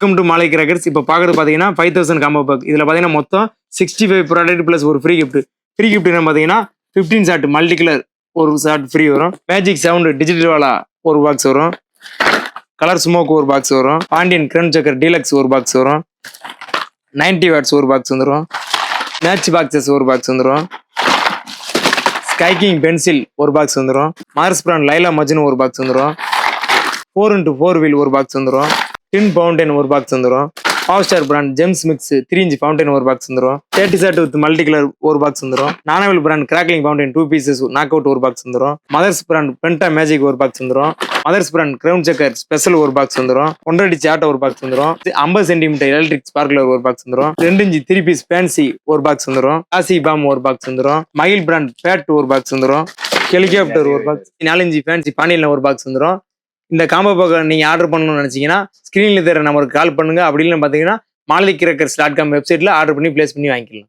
Welcome to மாலை crackers. இப்போ பார்க்குறது பார்த்தீங்கன்னா 5000 காம்போ பேக். இதில் பார்த்தீங்கன்னா மொத்தம் 65 ப்ராடக்ட் ப்ளஸ் ஒரு ஃப்ரீ கிஃப்ட். ஃப்ரீ கிஃப்ட் என்ன பார்த்தீங்கன்னா 15 ஷாட் மல்டி கலர் ஒரு ஷாட் ஃப்ரீ வரும். மேஜிக் சவுண்டு டிஜிட்டல் வாலா ஒரு பாக்ஸ் வரும். கலர் ஸ்மோக் ஒரு பாக்ஸ் வரும். பாண்டியன் கிரன் சக்கர் டீலக்ஸ் ஒரு பாக்ஸ் வரும். 90 வாட்ஸ் ஒரு பாக்ஸ் வந்துடும். மேட்ச் பாக்ஸஸ் ஒரு பாக்ஸ் வந்துடும். ஸ்கைக்கிங் பென்சில் ஒரு பாக்ஸ் வந்துடும். மார்ஸ் பிராண்ட் லைலா மஜ்னு ஒரு பாக்ஸ் வந்துடும். 4x4 வீல் ஒரு பாக்ஸ் வந்துடும். டின் ஃபவுண்டன் ஒரு பாக்ஸ் வந்துடும். Power star brand gems mix 3 inch fountain ஒரு பாக்ஸ் வந்துடும். 30 ஷாட் வித் மல்டி கலர் ஒரு பாக்ஸ் வந்துடும். நானவெல் brand crackling fountain 2 pieces knock out ஒரு பாக்ஸ் வந்துடும். மதர்ஸ் பிராண்ட் பென்டா மேஜிக் ஒரு பாக்ஸ் வந்துடும். மதர்ஸ் பிராண்ட் கிரவுன் சக்கர் ஸ்பெஷல் ஒரு பாக்ஸ் வந்துடும். 1.5 சாட் ஒரு பாக்ஸ் வந்துடும். 50 சென்டிமீட்டர் எலக்ட்ரிக் ஸ்பார்க்லர் ஒரு பாக்ஸ் வந்துடும். 2 inch 3 piece ஃபேன்சி ஒரு பாக்ஸ் வந்துடும். ஆசி பாம் ஒரு பாக்ஸ் வந்துடும். மயில் பிராண்ட் பேட் ஒரு பாக்ஸ் வந்துடும். ஹெலிகாப்டர் ஒரு பாக்ஸ். 4 inch ஃபேன்சி பாண்டியன்ல ஒரு பாக்ஸ் வந்துடும். இந்த காம்போ பேக் நீங்க ஆர்டர் பண்ணணும்னு நினைச்சீங்கன்னா ஸ்கிரீன்ல தெரிய நம்பருக்கு கால் பண்ணுங்க. அப்படி இல்லைன்னு பார்த்தீங்கன்னா மாலை கிராக்கர்ஸ்.com வெப்சைட்ல ஆர்டர் பண்ணி பிளேஸ் பண்ணி வாங்கிக்கலாம்.